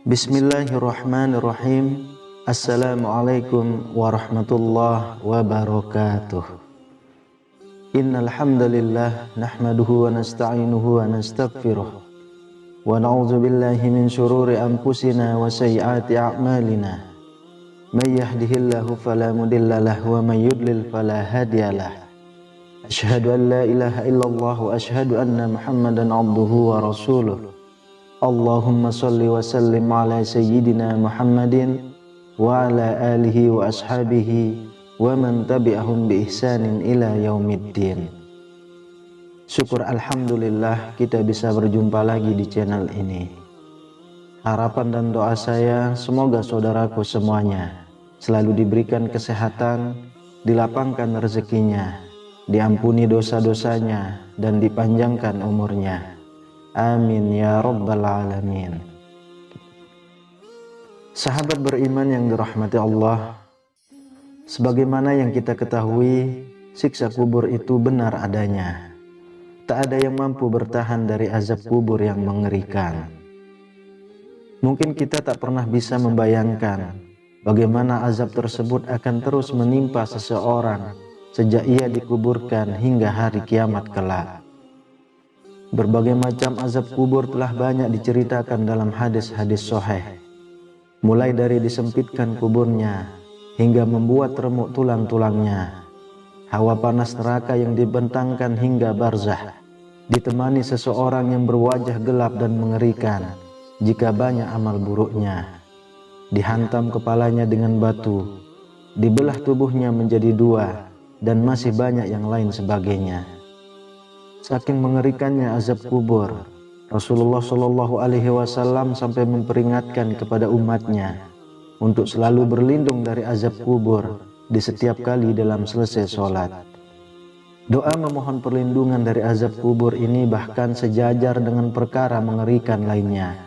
Bismillahirrahmanirrahim. Assalamualaikum warahmatullahi wabarakatuh. Innal hamdalillah nahmaduhu wa nasta'inuhu wa nastaghfiruh wa na'udzu billahi min shururi anfusina wa sayyiati a'malina. May yahdihillahu fala mudilla lahu wa may yudlil fala hadiyalah. Asyhadu an la ilaha illallah wa asyhadu anna Muhammadan abduhu wa rasuluh. Allahumma salli wa sallim ala sayyidina Muhammadin wa ala alihi wa ashabihi wa man tabi'ahum bi ihsanin ila yaumiddin. Syukur alhamdulillah kita bisa berjumpa lagi di channel ini. Harapan dan doa saya semoga saudaraku semuanya selalu diberikan kesehatan, dilapangkan rezekinya, diampuni dosa-dosanya dan dipanjangkan umurnya. Amin ya rabbal alamin. Sahabat beriman yang dirahmati Allah, sebagaimana yang kita ketahui, siksa kubur itu benar adanya. Tak ada yang mampu bertahan dari azab kubur yang mengerikan. Mungkin kita tak pernah bisa membayangkan bagaimana azab tersebut akan terus menimpa seseorang sejak ia dikuburkan hingga hari kiamat kelak. Berbagai macam azab kubur telah banyak diceritakan dalam hadis-hadis sahih. Mulai dari disempitkan kuburnya hingga membuat remuk tulang-tulangnya, hawa panas neraka yang dibentangkan hingga barzah, ditemani seseorang yang berwajah gelap dan mengerikan jika banyak amal buruknya, dihantam kepalanya dengan batu, dibelah tubuhnya menjadi dua, dan masih banyak yang lain sebagainya. Saking mengerikannya azab kubur, Rasulullah Shallallahu Alaihi Wasallam sampai memperingatkan kepada umatnya untuk selalu berlindung dari azab kubur di setiap kali dalam selesai sholat. Doa memohon perlindungan dari azab kubur ini bahkan sejajar dengan perkara mengerikan lainnya,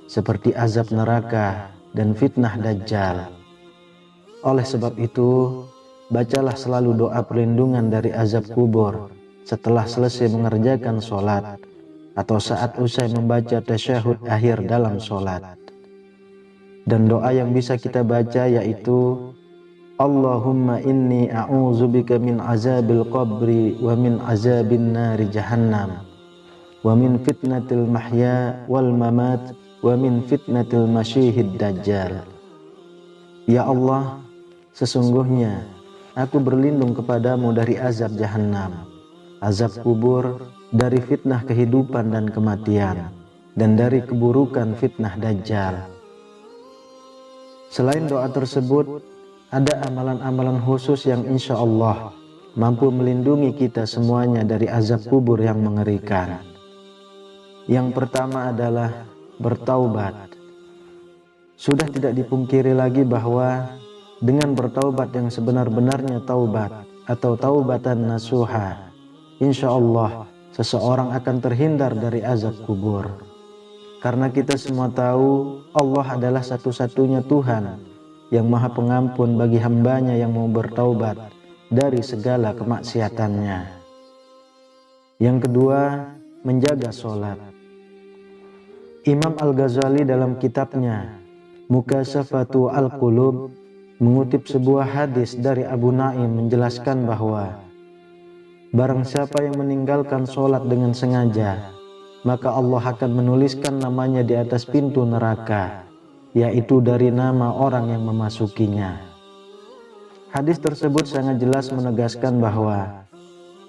seperti azab neraka dan fitnah Dajjal. Oleh sebab itu, bacalah selalu doa perlindungan dari azab kubur setelah selesai mengerjakan sholat atau saat usai membaca tasyahud akhir dalam sholat. Dan doa yang bisa kita baca yaitu Allahumma inni a'udzubika min azabil qabri wa min azabin nari jahannam wa min fitnatil mahya wal mamat wa min fitnatil masyihid dajjal. Ya Allah, sesungguhnya aku berlindung kepadamu dari azab jahannam, azab kubur, dari fitnah kehidupan dan kematian, dan dari keburukan fitnah Dajjal. Selain doa tersebut, ada amalan-amalan khusus yang insya Allah mampu melindungi kita semuanya dari azab kubur yang mengerikan. Yang pertama adalah bertaubat. Sudah tidak dipungkiri lagi bahwa dengan bertaubat yang sebenar-benarnya taubat atau taubatan nasuha, insya Allah seseorang akan terhindar dari azab kubur. Karena kita semua tahu Allah adalah satu-satunya Tuhan yang maha pengampun bagi hambanya yang mau bertaubat dari segala kemaksiatannya. Yang kedua, menjaga sholat. Imam Al-Ghazali dalam kitabnya Mukasyafatu Al-Qulub mengutip sebuah hadis dari Abu Naim menjelaskan bahwa barang siapa yang meninggalkan sholat dengan sengaja, maka Allah akan menuliskan namanya di atas pintu neraka, yaitu dari nama orang yang memasukinya. Hadis tersebut sangat jelas menegaskan bahwa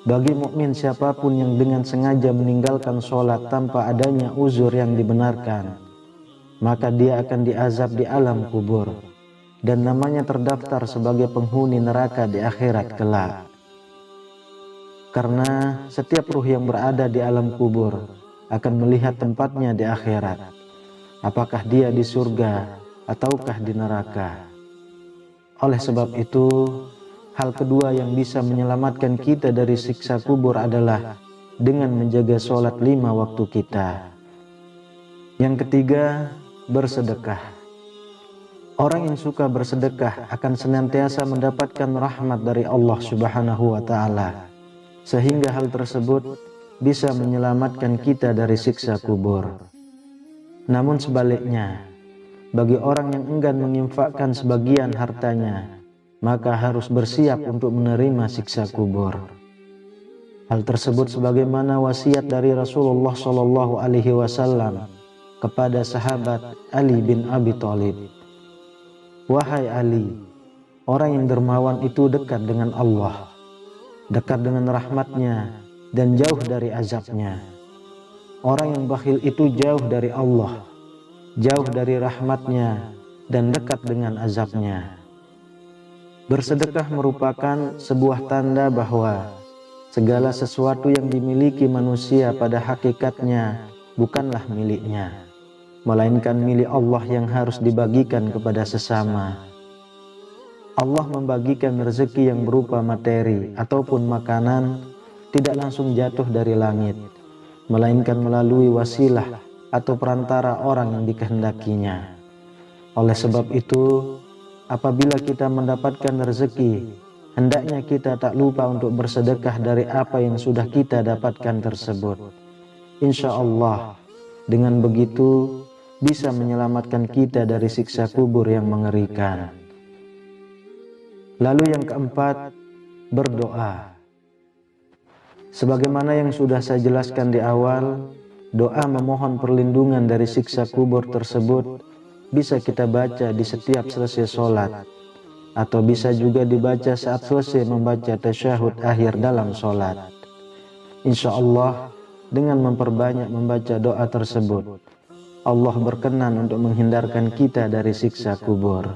bagi mukmin siapapun yang dengan sengaja meninggalkan sholat tanpa adanya uzur yang dibenarkan, maka dia akan diazab di alam kubur, dan namanya terdaftar sebagai penghuni neraka di akhirat kelak. Karena setiap ruh yang berada di alam kubur akan melihat tempatnya di akhirat, apakah dia di surga ataukah di neraka. Oleh sebab itu, Hal kedua yang bisa menyelamatkan kita dari siksa kubur adalah dengan menjaga sholat 5 waktu kita. Yang ketiga, bersedekah. Orang yang suka bersedekah akan senantiasa mendapatkan rahmat dari Allah Subhanahu wa Ta'ala, sehingga hal tersebut bisa menyelamatkan kita dari siksa kubur. Namun sebaliknya, bagi orang yang enggan menginfakkan sebagian hartanya, maka harus bersiap untuk menerima siksa kubur. Hal tersebut sebagaimana wasiat dari Rasulullah SAW kepada sahabat Ali bin Abi Thalib. Wahai Ali, orang yang dermawan itu dekat dengan Allah, dekat dengan rahmatnya dan jauh dari azabnya. Orang yang bakhil itu jauh dari Allah, jauh dari rahmatnya dan dekat dengan azabnya. Bersedekah merupakan sebuah tanda bahwa segala sesuatu yang dimiliki manusia pada hakikatnya bukanlah miliknya, melainkan milik Allah yang harus dibagikan kepada sesama. Allah membagikan rezeki yang berupa materi ataupun makanan tidak langsung jatuh dari langit, melainkan melalui wasilah atau perantara orang yang dikehendakinya. Oleh sebab itu, apabila kita mendapatkan rezeki, hendaknya kita tak lupa untuk bersedekah dari apa yang sudah kita dapatkan tersebut. Insya Allah, dengan begitu bisa menyelamatkan kita dari siksa kubur yang mengerikan. Lalu yang keempat, berdoa. Sebagaimana yang sudah saya jelaskan di awal, doa memohon perlindungan dari siksa kubur tersebut bisa kita baca di setiap selesai sholat, atau bisa juga dibaca saat selesai membaca tasyahud akhir dalam sholat. Insya Allah, dengan memperbanyak membaca doa tersebut, Allah berkenan untuk menghindarkan kita dari siksa kubur.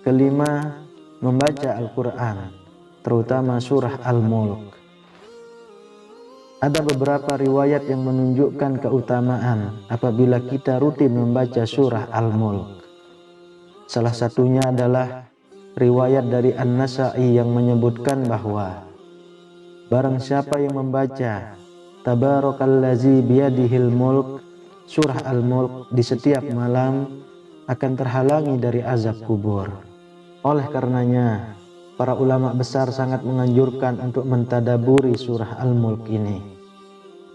Kelima, membaca Al-Quran, terutama surah Al-Mulk. Ada beberapa riwayat yang menunjukkan keutamaan apabila kita rutin membaca surah Al-Mulk. Salah satunya adalah riwayat dari An-Nasa'i yang menyebutkan bahwa barang siapa yang membaca Tabarakallazi biyadihil mulk, surah Al-Mulk di setiap malam, akan terhalangi dari azab kubur. Oleh karenanya, para ulama besar sangat menganjurkan untuk mentadaburi surah Al-Mulk ini.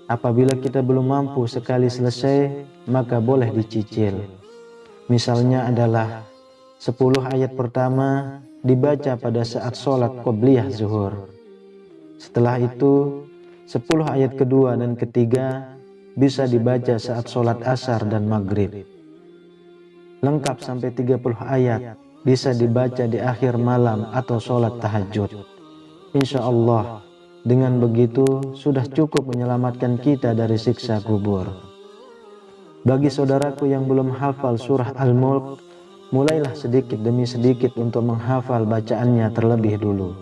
Apabila kita belum mampu sekali selesai, maka boleh dicicil. Misalnya adalah 10 ayat pertama dibaca pada saat sholat qobliyah zuhur. Setelah itu, 10 ayat kedua dan ketiga bisa dibaca saat sholat asar dan maghrib. Lengkap sampai 30 ayat bisa dibaca di akhir malam atau sholat tahajud. Insya Allah, dengan begitu sudah cukup menyelamatkan kita dari siksa kubur. Bagi saudaraku yang belum hafal surah Al-Mulk, mulailah sedikit demi sedikit untuk menghafal bacaannya terlebih dulu.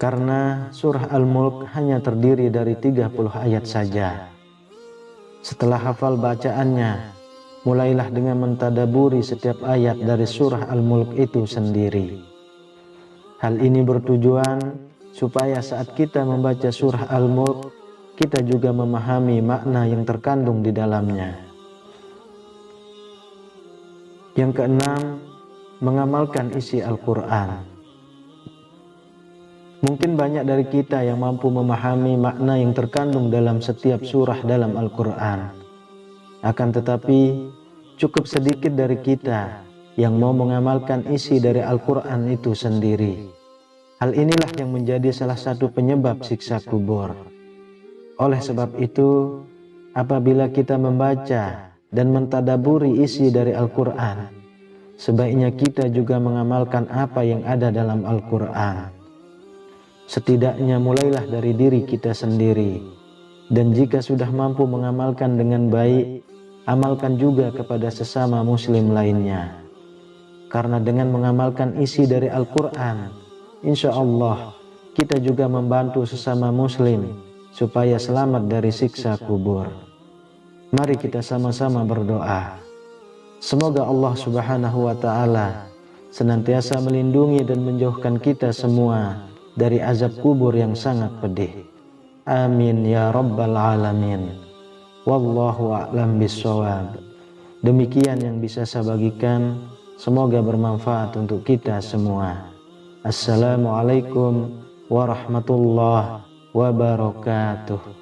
Karena surah Al-Mulk hanya terdiri dari 30 ayat saja. Setelah hafal bacaannya, mulailah dengan mentadaburi setiap ayat dari surah Al-Mulk itu sendiri. Hal ini bertujuan supaya saat kita membaca surah Al-Mulk, kita juga memahami makna yang terkandung di dalamnya. Yang keenam, mengamalkan isi Al-Quran. Mungkin banyak dari kita yang mampu memahami makna yang terkandung dalam setiap surah dalam Al-Quran. Akan tetapi, cukup sedikit dari kita yang mau mengamalkan isi dari Al-Quran itu sendiri. Hal inilah yang menjadi salah satu penyebab siksa kubur. Oleh sebab itu, apabila kita membaca dan mentadaburi isi dari Al-Quran, sebaiknya kita juga mengamalkan apa yang ada dalam Al-Quran. Setidaknya mulailah dari diri kita sendiri, dan jika sudah mampu mengamalkan dengan baik, amalkan juga kepada sesama muslim lainnya. Karena dengan mengamalkan isi dari Al-Quran, insya Allah kita juga membantu sesama muslim supaya selamat dari siksa kubur. Mari kita sama-sama berdoa. Semoga Allah Subhanahu wa Ta'ala senantiasa melindungi dan menjauhkan kita semua dari azab kubur yang sangat pedih. Amin ya rabbal alamin. Wallahu a'lam bishawab. Demikian yang bisa saya bagikan, semoga bermanfaat untuk kita semua. Assalamualaikum warahmatullahi wabarakatuh.